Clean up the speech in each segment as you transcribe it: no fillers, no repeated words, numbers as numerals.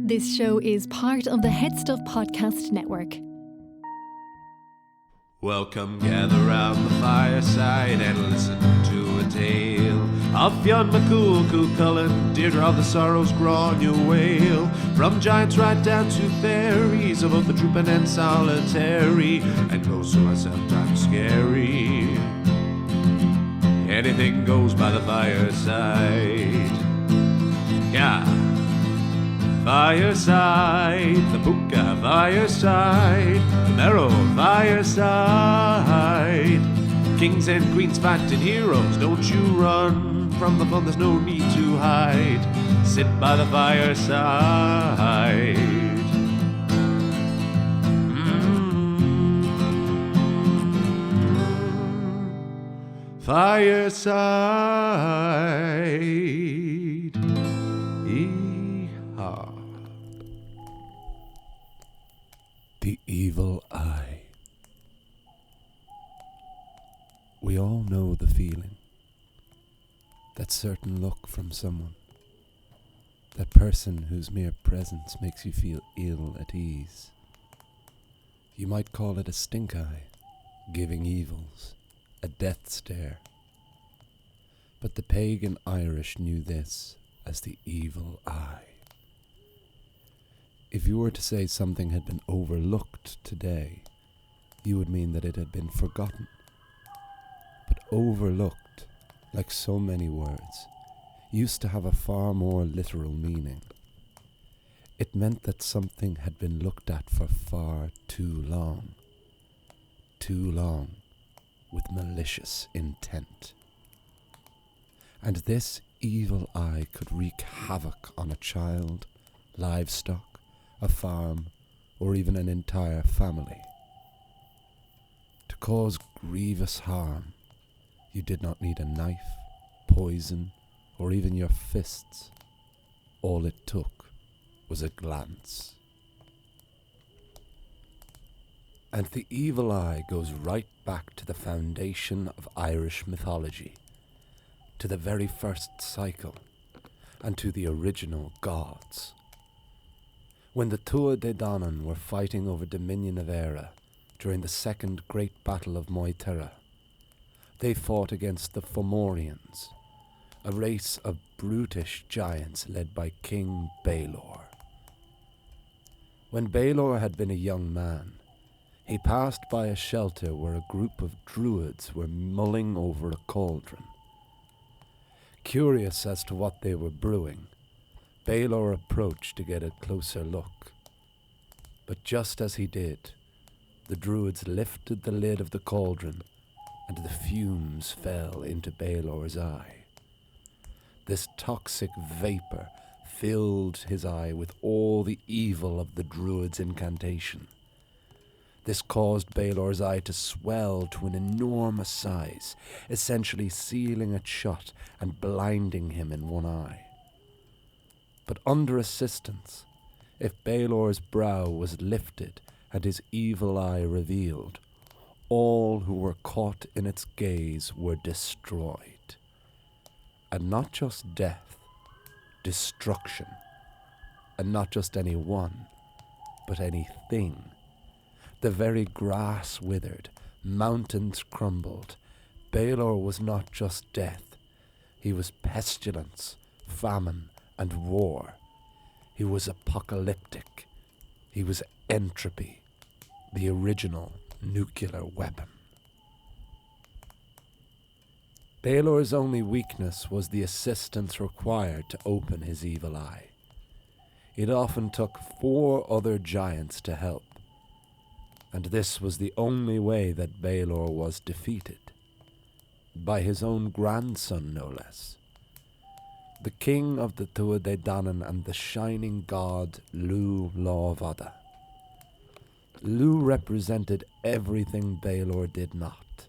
This show is part of the Head Stuff Podcast Network. Welcome, gather round the fireside and listen to a tale of Fionn McCool, Cú Chulainn, Deirdre of the Sorrows, Gráinne Wail. From giants right down to fairies, of both the drooping and solitary, and close to us sometimes scary. Anything goes by the fireside. Yeah. Fireside, the Puka fireside, the Merrow fireside. Kings and queens fighting heroes, don't you run from the fun, there's no need to hide. Sit by the fireside. Fireside. Yeehaw. The evil eye. We all know the feeling. That certain look from someone. That person whose mere presence makes you feel ill at ease. You might call it a stink eye, giving evils, a death stare. But the pagan Irish knew this as the evil eye. If you were to say something had been overlooked today, you would mean that it had been forgotten. But overlooked, like so many words, used to have a far more literal meaning. It meant that something had been looked at for far too long with malicious intent. And this evil eye could wreak havoc on a child, livestock, a farm, or even an entire family. To cause grievous harm, you did not need a knife, poison, or even your fists. All it took was a glance. And the evil eye goes right back to the foundation of Irish mythology, to the very first cycle, and to the original gods. When the Tuatha Dé Danann were fighting over Dominion of Éire during the Second Great Battle of Moytera, they fought against the Fomorians, a race of brutish giants led by King Baelor. When Baelor had been a young man, he passed by a shelter where a group of druids were mulling over a cauldron. Curious as to what they were brewing, Baelor approached to get a closer look. But just as he did, the druids lifted the lid of the cauldron and the fumes fell into Baelor's eye. This toxic vapor filled his eye with all the evil of the druid's incantation. This caused Baelor's eye to swell to an enormous size, essentially sealing it shut and blinding him in one eye. But under assistance, if Baelor's brow was lifted and his evil eye revealed, all who were caught in its gaze were destroyed. And not just death, destruction. And not just any one, but anything. The very grass withered, mountains crumbled. Baelor was not just death. He was pestilence, famine, and war. He was apocalyptic. He was entropy, the original nuclear weapon. Baelor's only weakness was the assistance required to open his evil eye. It often took 4 other giants to help, and this was the only way that Baelor was defeated, by his own grandson no less. The king of the Tuatha Dé Danann and the shining god Lugh Lámhfhada. Lugh represented everything Baelor did not.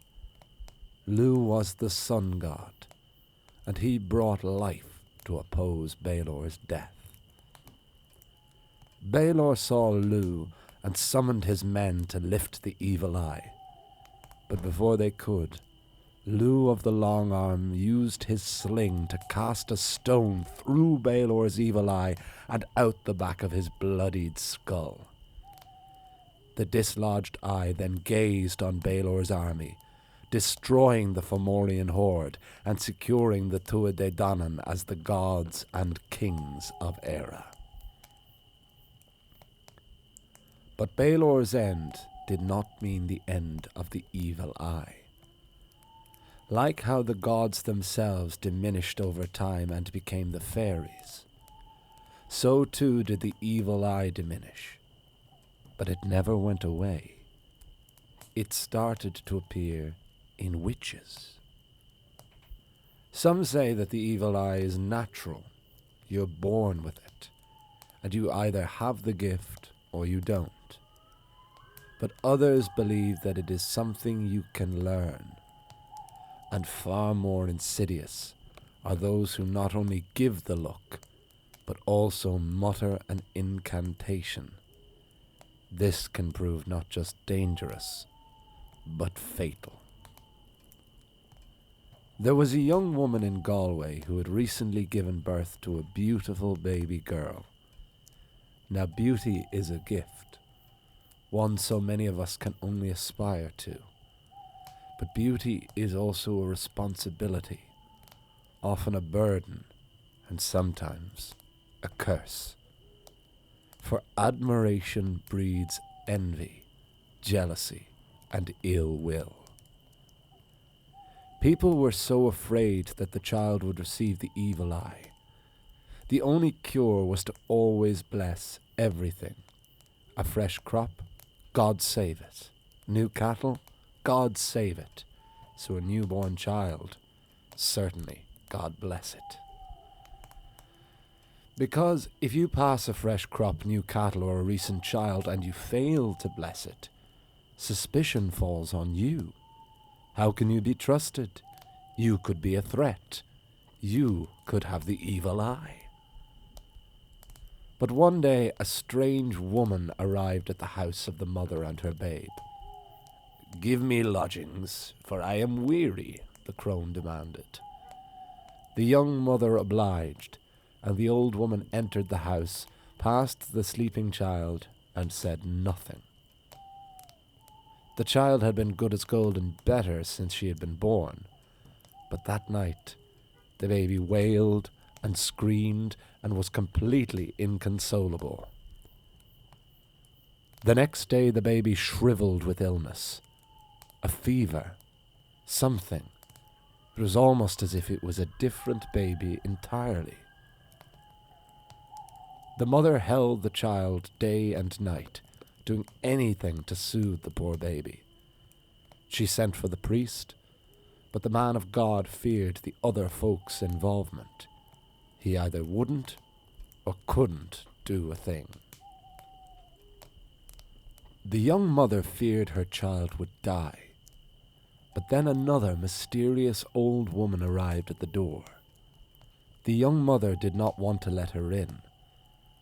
Lugh was the sun god, and he brought life to oppose Baelor's death. Baelor saw Lugh and summoned his men to lift the evil eye, but before they could, Lou of the Long Arm used his sling to cast a stone through Baelor's evil eye and out the back of his bloodied skull. The dislodged eye then gazed on Baelor's army, destroying the Fomorian horde and securing the Tuatha Dé Danann as the gods and kings of Era. But Baelor's end did not mean the end of the evil eye. Like how the gods themselves diminished over time and became the fairies, so too did the evil eye diminish. But it never went away. It started to appear in witches. Some say that the evil eye is natural. You're born with it, and you either have the gift or you don't. But others believe that it is something you can learn. And far more insidious are those who not only give the look, but also mutter an incantation. This can prove not just dangerous, but fatal. There was a young woman in Galway who had recently given birth to a beautiful baby girl. Now, beauty is a gift, one so many of us can only aspire to. But beauty is also a responsibility, often a burden, and sometimes a curse. For admiration breeds envy, jealousy, and ill will. People were so afraid that the child would receive the evil eye. The only cure was to always bless everything. A fresh crop, God save it. New cattle, God save it. So a newborn child, certainly God bless it. Because if you pass a fresh crop, new cattle, or a recent child and you fail to bless it, suspicion falls on you. How can you be trusted? You could be a threat. You could have the evil eye. But one day a strange woman arrived at the house of the mother and her babe. "Give me lodgings, for I am weary," the crone demanded. The young mother obliged, and the old woman entered the house, passed the sleeping child, and said nothing. The child had been good as gold and better since she had been born, but that night the baby wailed and screamed and was completely inconsolable. The next day the baby shriveled with illness. A fever, something. It was almost as if it was a different baby entirely. The mother held the child day and night, doing anything to soothe the poor baby. She sent for the priest, but the man of God feared the other folks' involvement. He either wouldn't or couldn't do a thing. The young mother feared her child would die, but then another mysterious old woman arrived at the door. The young mother did not want to let her in,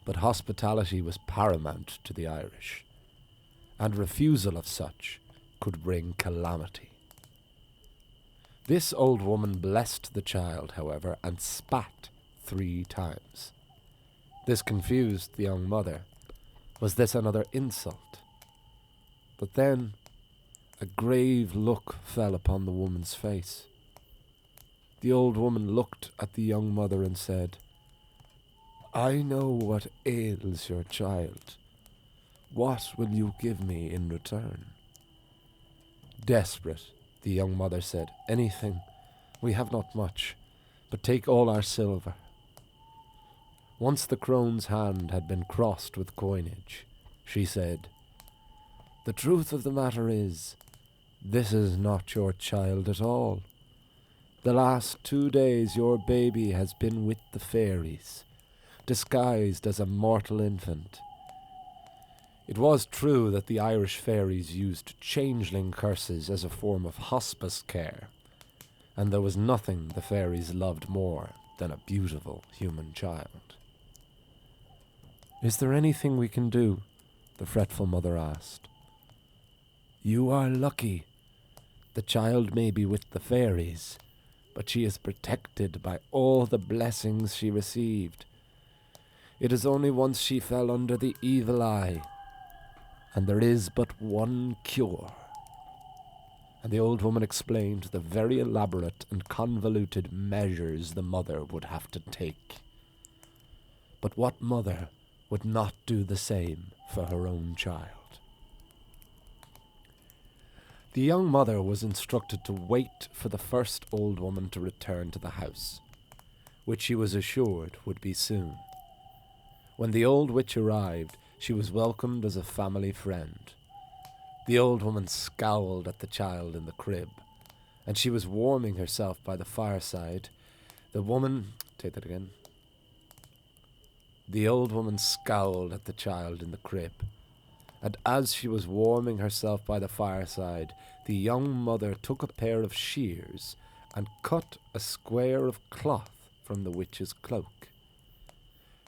but hospitality was paramount to the Irish, and refusal of such could bring calamity. This old woman blessed the child, however, and spat 3 times. This confused the young mother. Was this another insult? But then a grave look fell upon the woman's face. The old woman looked at the young mother and said, "I know what ails your child. What will you give me in return?" Desperate, the young mother said, "Anything. We have not much, but take all our silver." Once the crone's hand had been crossed with coinage, she said, "The truth of the matter is, this is not your child at all. The last 2 days your baby has been with the fairies, disguised as a mortal infant." It was true that the Irish fairies used changeling curses as a form of hospice care, and there was nothing the fairies loved more than a beautiful human child. "Is there anything we can do?" the fretful mother asked. "You are lucky. The child may be with the fairies, but she is protected by all the blessings she received. It is only once she fell under the evil eye, and there is but one cure." And the old woman explained the very elaborate and convoluted measures the mother would have to take. But what mother would not do the same for her own child? The young mother was instructed to wait for the first old woman to return to the house, which she was assured would be soon. When the old witch arrived, she was welcomed as a family friend. The old woman scowled at the child in the crib, and she was warming herself by the fireside. The old woman scowled at the child in the crib, and as she was warming herself by the fireside, the young mother took a pair of shears and cut a square of cloth from the witch's cloak.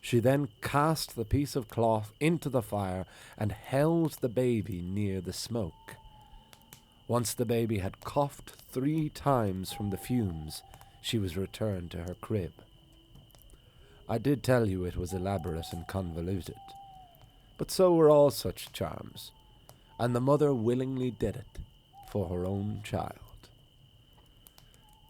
She then cast the piece of cloth into the fire and held the baby near the smoke. Once the baby had coughed 3 times from the fumes, she was returned to her crib. I did tell you it was elaborate and convoluted, but so were all such charms, and the mother willingly did it for her own child.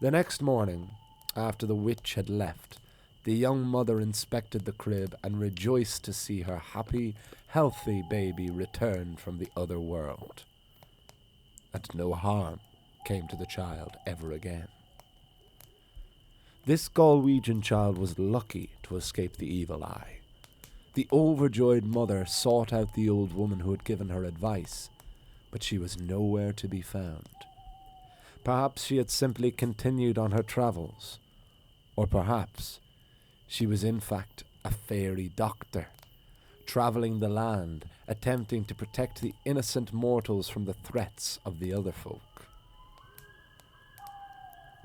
The next morning, after the witch had left, the young mother inspected the crib and rejoiced to see her happy, healthy baby returned from the other world. And no harm came to the child ever again. This Galwegian child was lucky to escape the evil eye. The overjoyed mother sought out the old woman who had given her advice, but she was nowhere to be found. Perhaps she had simply continued on her travels, or perhaps she was in fact a fairy doctor, travelling the land, attempting to protect the innocent mortals from the threats of the other folk.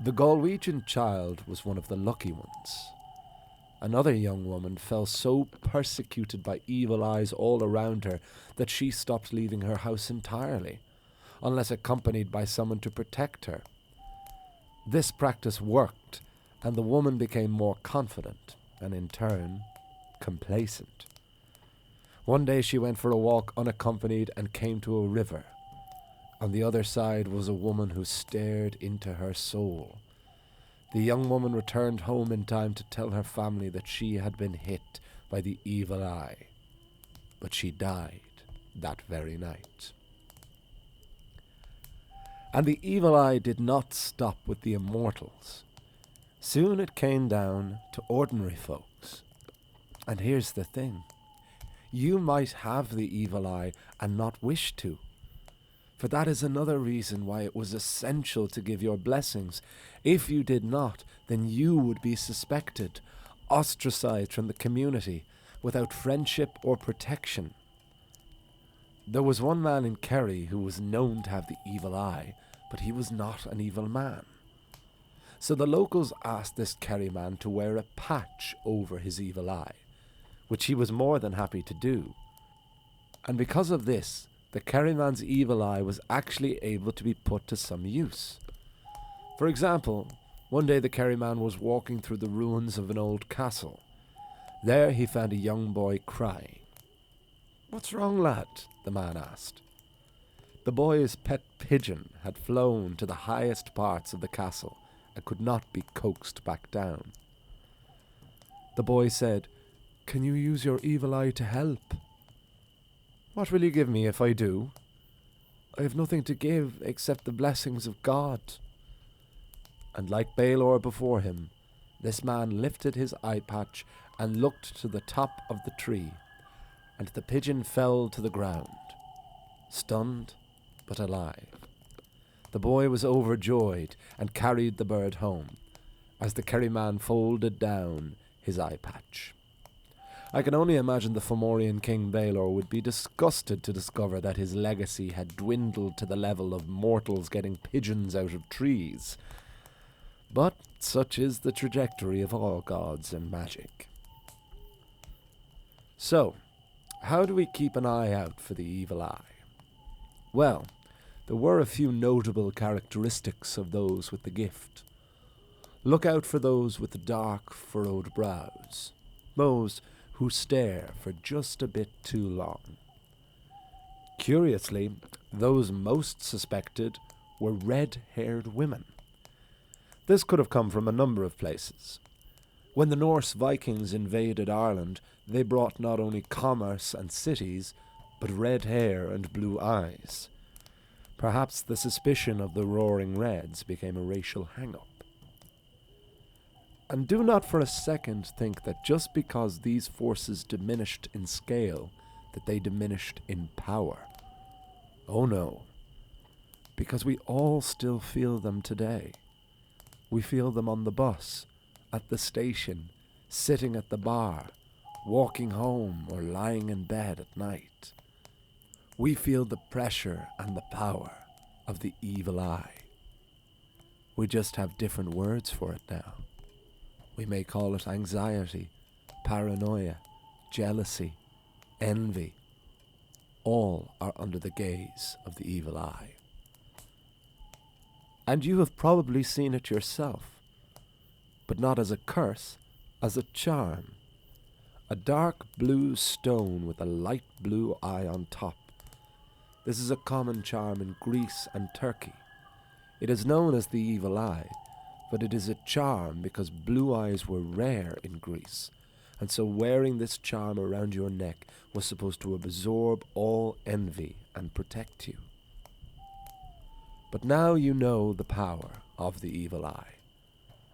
The Galwegian child was one of the lucky ones. Another young woman fell so persecuted by evil eyes all around her that she stopped leaving her house entirely, unless accompanied by someone to protect her. This practice worked, and the woman became more confident, and in turn, complacent. One day she went for a walk unaccompanied and came to a river. On the other side was a woman who stared into her soul. The young woman returned home in time to tell her family that she had been hit by the evil eye, but she died that very night. And the evil eye did not stop with the immortals. Soon it came down to ordinary folks. And here's the thing. You might have the evil eye and not wish to. For that is another reason why it was essential to give your blessings. If you did not, then you would be suspected, ostracized from the community, without friendship or protection. There was one man in Kerry who was known to have the evil eye, but he was not an evil man. So the locals asked this Kerry man to wear a patch over his evil eye, which he was more than happy to do. And because of this, the Kerry man's evil eye was actually able to be put to some use. For example, one day the Kerry man was walking through the ruins of an old castle. There he found a young boy crying. "What's wrong, lad?" the man asked. The boy's pet pigeon had flown to the highest parts of the castle and could not be coaxed back down. The boy said, "Can you use your evil eye to help?" "What will you give me if I do?" "I have nothing to give except the blessings of God." And like Baelor before him, this man lifted his eye patch and looked to the top of the tree, and the pigeon fell to the ground, stunned but alive. The boy was overjoyed and carried the bird home, as the Kerry man folded down his eye patch. I can only imagine the Fomorian king Baelor would be disgusted to discover that his legacy had dwindled to the level of mortals getting pigeons out of trees. But such is the trajectory of all gods and magic. So, how do we keep an eye out for the evil eye? Well, there were a few notable characteristics of those with the gift. Look out for those with the dark, furrowed brows, those who stare for just a bit too long. Curiously, those most suspected were red-haired women. This could have come from a number of places. When the Norse Vikings invaded Ireland, they brought not only commerce and cities, but red hair and blue eyes. Perhaps the suspicion of the Roaring Reds became a racial hang-up. And do not for a second think that just because these forces diminished in scale, that they diminished in power. Oh no, because we all still feel them today. We feel them on the bus, at the station, sitting at the bar, walking home or lying in bed at night. We feel the pressure and the power of the evil eye. We just have different words for it now. We may call it anxiety, paranoia, jealousy, envy. All are under the gaze of the evil eye. And you have probably seen it yourself, but not as a curse, as a charm. A dark blue stone with a light blue eye on top. This is a common charm in Greece and Turkey. It is known as the evil eye, but it is a charm because blue eyes were rare in Greece, and so wearing this charm around your neck was supposed to absorb all envy and protect you. But now you know the power of the evil eye,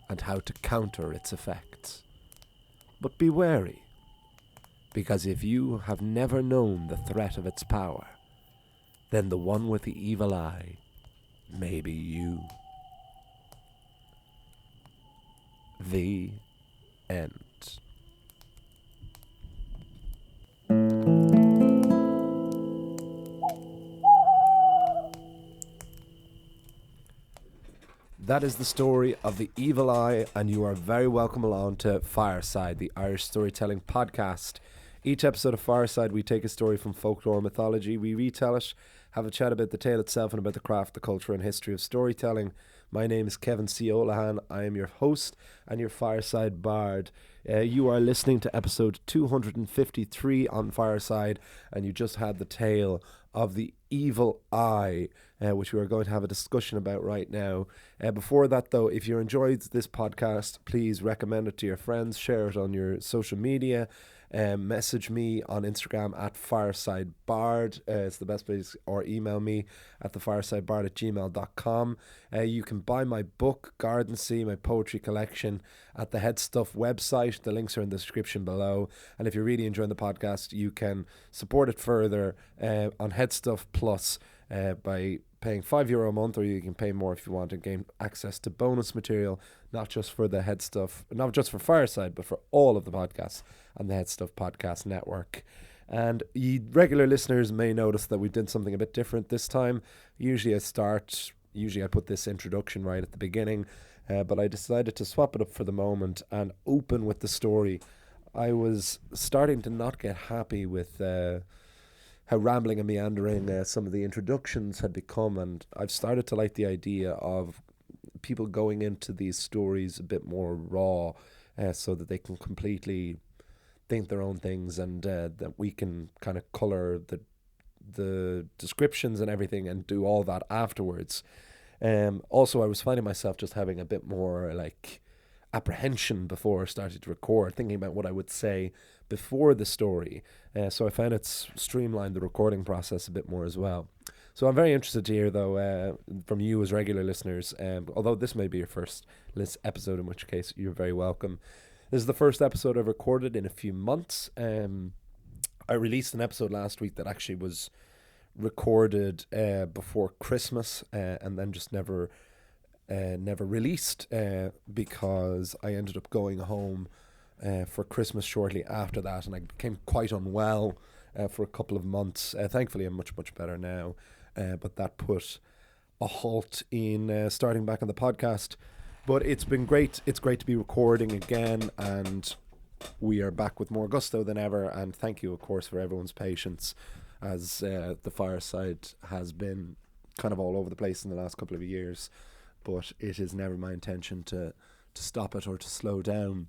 and how to counter its effects. But be wary, because if you have never known the threat of its power, then the one with the evil eye may be you. The end. That is the story of the evil eye, and you are very welcome along to Fireside, the Irish storytelling podcast. Each episode of Fireside, we take a story from folklore or mythology, we retell it, have a chat about the tale itself and about the craft, the culture and history of storytelling. My name is Kevin C. Olahan. I am your host and your Fireside Bard. You are listening to episode 253 on Fireside, and you just had the tale of the evil eye, which we are going to have a discussion about right now. Before that, though, if you enjoyed this podcast, please recommend it to your friends, share it on your social media. Message me on Instagram at firesidebard. It's the best place, or email me at thefiresidebard@gmail.com. You can buy my book, Garden Sea, my poetry collection, at the Head Stuff website. The links are in the description below. And if you're really enjoying the podcast, you can support it further on Head Stuff Plus by paying €5 a month, or you can pay more if you want and gain access to bonus material, not just for the Head Stuff, not just for Fireside, but for all of the podcasts on the Head Stuff Podcast Network. And you regular listeners may notice that we did something a bit different this time. Usually I put this introduction right at the beginning, but I decided to swap it up for the moment and open with the story. I was starting to not get happy with how rambling and meandering some of the introductions had become, and I've started to like the idea of people going into these stories a bit more raw, so that they can completely think their own things, and that we can kind of colour the descriptions and everything and do all that afterwards. Also, I was finding myself just having a bit more like apprehension before I started to record, thinking about what I would say before the story. So I found it's streamlined the recording process a bit more as well. So I'm very interested to hear, though, from you as regular listeners, although this may be your first episode, in which case you're very welcome. This is the first episode I've recorded in a few months. I released an episode last week that actually was recorded before Christmas, and then just never released, because I ended up going home for Christmas shortly after that, and I became quite unwell for a couple of months. Thankfully I'm much better now, but that put a halt in starting back on the podcast. But it's been great. It's great to be recording again, and we are back with more gusto than ever. And thank you, of course, for everyone's patience, as the Fireside has been kind of all over the place in the last couple of years, but it is never my intention to stop it or to slow down.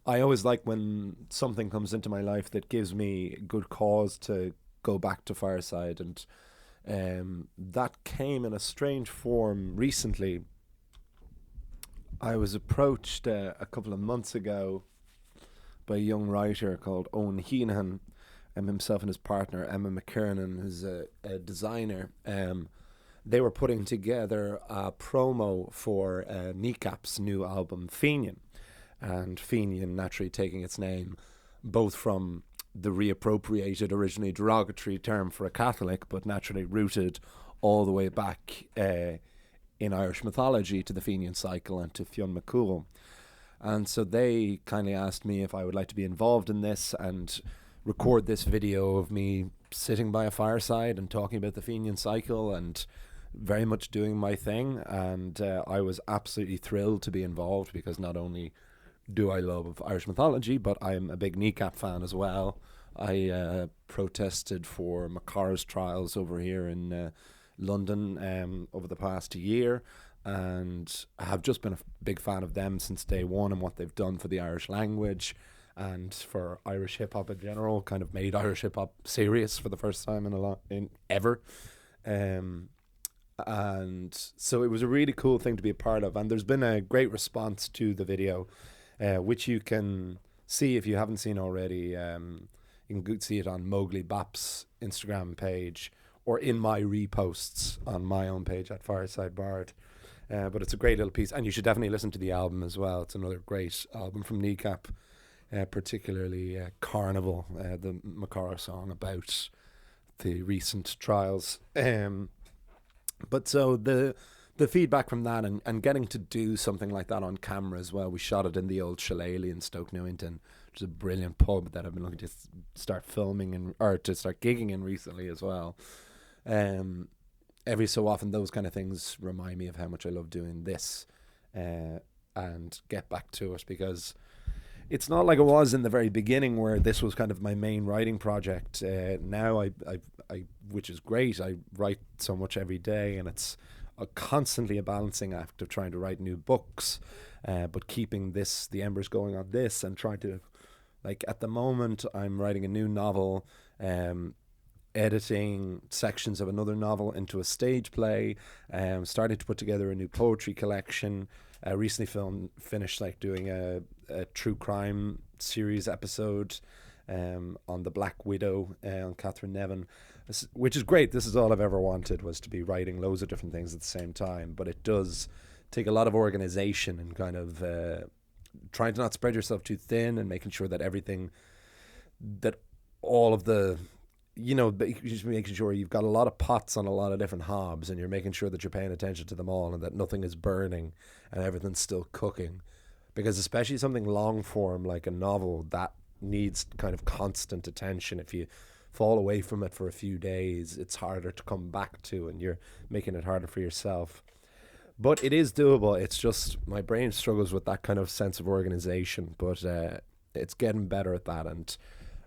I always like when something comes into my life that gives me good cause to go back to Fireside, and that came in a strange form recently. I was approached a couple of months ago by a young writer called Owen Heenan, himself and his partner Emma McKiernan, who's a designer. They were putting together a promo for Kneecap's new album Fenian, and Fenian naturally taking its name both from the reappropriated, originally derogatory term for a Catholic, but naturally rooted all the way back in Irish mythology to the Fenian cycle and to Fionn McCool. And so they kindly asked me if I would like to be involved in this and record this video of me sitting by a fireside and talking about the Fenian cycle and very much doing my thing. And I was absolutely thrilled to be involved, because not only do I love Irish mythology, but I'm a big Kneecap fan as well. I protested for Macar's trials over here in London over the past year, and I have just been a big fan of them since day one and what they've done for the Irish language and for Irish hip hop in general. Kind of made Irish hip hop serious for the first time in ever. And so it was a really cool thing to be a part of, and there's been a great response to the video, which you can see if you haven't seen already. You can see it on Mowgli Bap's Instagram page or in my reposts on my own page at Fireside Bard. But it's a great little piece, and you should definitely listen to the album as well. It's another great album from Kneecap, particularly Carnival, the Macar song about the recent trials. But so the feedback from that and getting to do something like that on camera as well. We shot it in the old Shillelagh in Stoke Newington, which is a brilliant pub that I've been looking to start filming or to start gigging in recently as well. Every so often those kind of things remind me of how much I love doing this, and get back to it, because it's not like it was in the very beginning where this was kind of my main writing project. Now I which is great. I write so much every day, and it's constantly a balancing act of trying to write new books, but keeping the embers going on this, and trying to, like, at the moment I'm writing a new novel, editing sections of another novel into a stage play, starting to put together a new poetry collection. Recently finished doing a true crime series episode on the Black Widow, on Catherine Nevin, which is great. This is all I've ever wanted, was to be writing loads of different things at the same time, but it does take a lot of organization and kind of trying to not spread yourself too thin, and making sure that everything, that all of the, just making sure you've got a lot of pots on a lot of different hobs, and you're making sure that you're paying attention to them all, and that nothing is burning and everything's still cooking. Because especially something long form like a novel, that needs kind of constant attention. If you fall away from it for a few days, it's harder to come back to, and you're making it harder for yourself. But it is doable. It's just my brain struggles with that kind of sense of organization, but it's getting better at that, and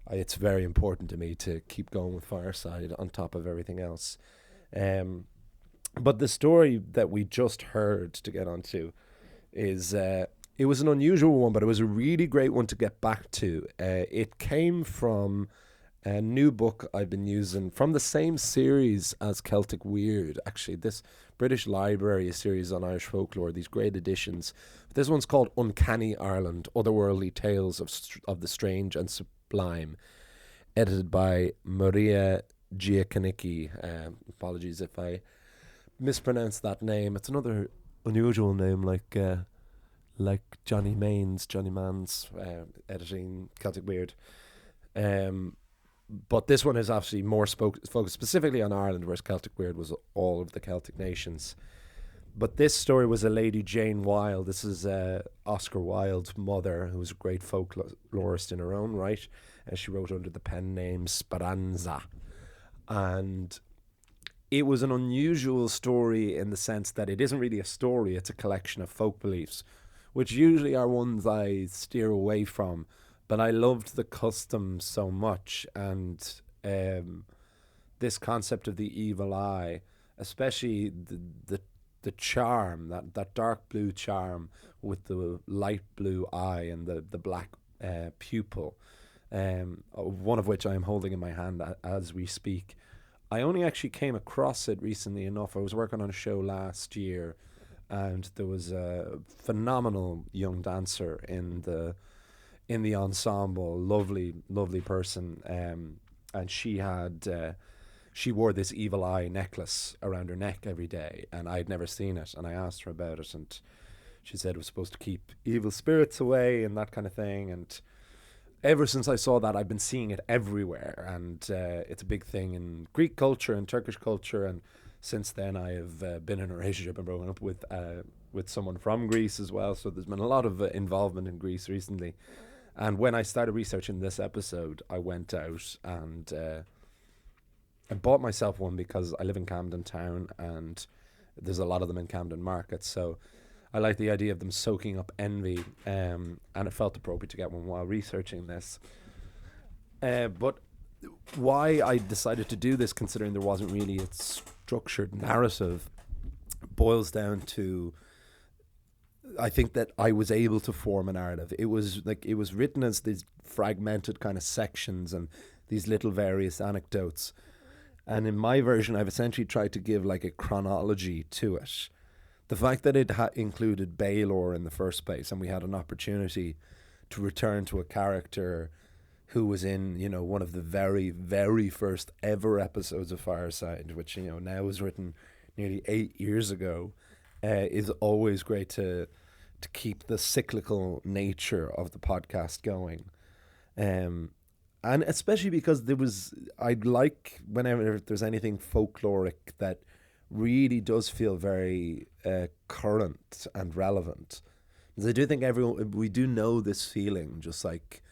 it's very important to me to keep going with Fireside on top of everything else. But the story that we just heard, to get onto, is it was an unusual one, but it was a really great one to get back to. It came from a new book I've been using from the same series as Celtic Weird. Actually, this British Library series on Irish folklore, these great editions. This one's called Uncanny Ireland, Otherworldly Tales of the Strange and Sublime, edited by Maria Giaconicci. Apologies if I mispronounce that name. It's another unusual name, like Johnny Mann's editing Celtic Weird. But this one is actually more focused specifically on Ireland, whereas Celtic Weird was all of the Celtic nations. But this story was a lady, Jane Wilde. This is Oscar Wilde's mother, who was a great folklorist in her own right. And she wrote under the pen name Speranza. And it was an unusual story in the sense that it isn't really a story, it's a collection of folk beliefs, which usually are ones I steer away from. But I loved the custom so much, and the this concept of the evil eye, especially the charm, that dark blue charm with the light blue eye and the black pupil, one of which I am holding in my hand as we speak. I only actually came across it recently enough. I was working on a show last year, and there was a phenomenal young dancer in the ensemble, lovely person, and she wore this evil eye necklace around her neck every day, and I'd never seen it, and I asked her about it, and she said it was supposed to keep evil spirits away and that kind of thing. And ever since I saw that, I've been seeing it everywhere, and it's a big thing in Greek culture and Turkish culture. And since then, I have been in a relationship and broken up with someone from Greece as well. So there's been a lot of involvement in Greece recently. And when I started researching this episode, I went out and I bought myself one because I live in Camden Town, and there's a lot of them in Camden Market. So I like the idea of them soaking up envy, and it felt appropriate to get one while researching this. But why I decided to do this, considering there wasn't really a structured narrative, boils down to, I think that I was able to form a narrative. It was written as these fragmented kind of sections and these little various anecdotes. And in my version, I've essentially tried to give like a chronology to it. The fact that it included Baylor in the first place, and we had an opportunity to return to a character who was in, one of the very, very first ever episodes of Fireside, which, now was written nearly 8 years ago, is always great to keep the cyclical nature of the podcast going. And especially because I'd like whenever there's anything folkloric that really does feel very current and relevant. Because I do think we do know this feeling, just like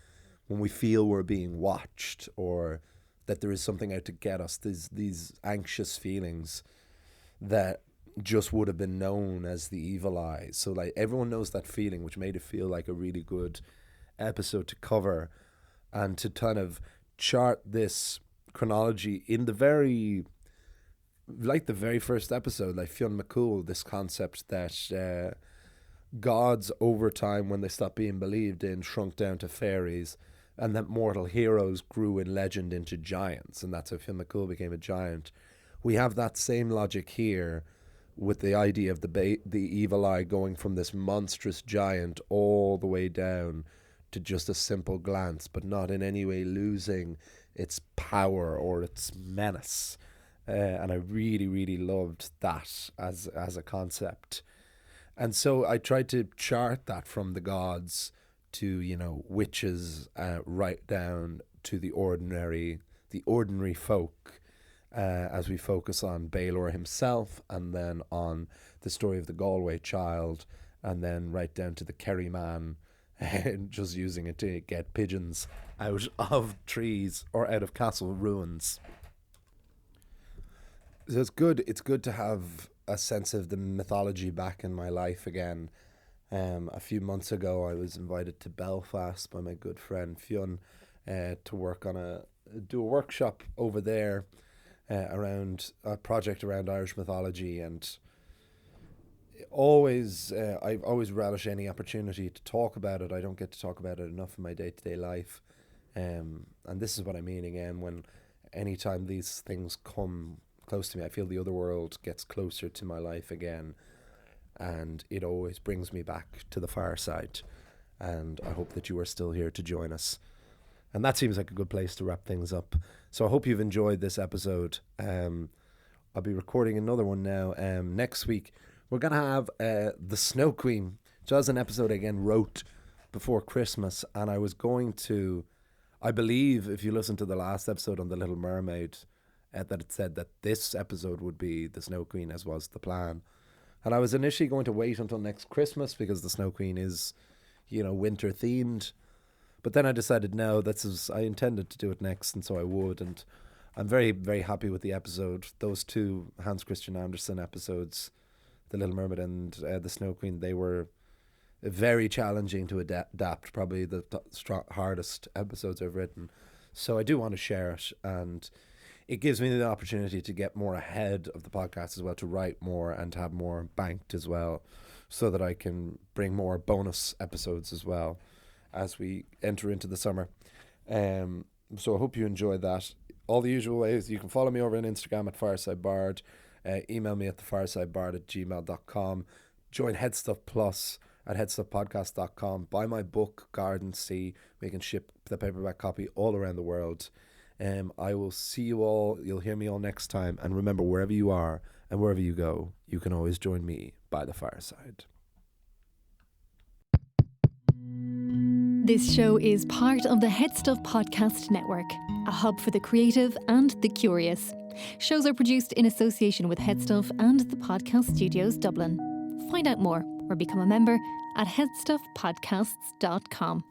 when we feel we're being watched or that there is something out to get us, these anxious feelings that just would have been known as the evil eye. So like everyone knows that feeling, which made it feel like a really good episode to cover and to kind of chart this chronology in the very first episode, like Fionn McCool, this concept that gods over time, when they stopped being believed in, shrunk down to fairies, and that mortal heroes grew in legend into giants, and that's how Fionn McCool became a giant. We have that same logic here with the idea of the evil eye going from this monstrous giant all the way down to just a simple glance, but not in any way losing its power or its menace. And I really, really loved that as a concept. And so I tried to chart that from the gods to, witches, right down to the ordinary folk, as we focus on Baylor himself, and then on the story of the Galway child, and then right down to the Kerry man, just using it to get pigeons out of trees or out of castle ruins. So it's good to have a sense of the mythology back in my life again. A few months ago, I was invited to Belfast by my good friend Fionn to work on do a workshop over there around a project around Irish mythology, and I've always relished any opportunity to talk about it. I don't get to talk about it enough in my day-to-day life, and this is what I mean again, when anytime these things come close to me, I feel the other world gets closer to my life again, and it always brings me back to the fireside. And I hope that you are still here to join us. And that seems like a good place to wrap things up. So I hope you've enjoyed this episode. I'll be recording another one now. Next week, we're going to have The Snow Queen, which was an episode I again wrote before Christmas. And I was going to, I believe if you listen to the last episode on The Little Mermaid, that it said that this episode would be The Snow Queen, as was the plan. And I was initially going to wait until next Christmas because The Snow Queen is, winter themed. But then I decided no, I intended to do it next, and so I would. And I'm very, very happy with the episode. Those two Hans Christian Andersen episodes, The Little Mermaid and The Snow Queen, they were very challenging to adapt, probably the hardest episodes I've written. So I do want to share it. And it gives me the opportunity to get more ahead of the podcast as well, to write more and to have more banked as well, so that I can bring more bonus episodes as well as we enter into the summer. So I hope you enjoy that. All the usual ways. You can follow me over on Instagram at FiresideBard. Email me at thefiresidebard@gmail.com. Join Headstuff Plus at headstuffpodcast.com. Buy my book, Garden Sea. We can ship the paperback copy all around the world. I will see you all. You'll hear me all next time. And remember, wherever you are and wherever you go, you can always join me by the fireside. This show is part of the Headstuff Podcast Network, a hub for the creative and the curious. Shows are produced in association with Headstuff and the Podcast Studios Dublin. Find out more or become a member at headstuffpodcasts.com.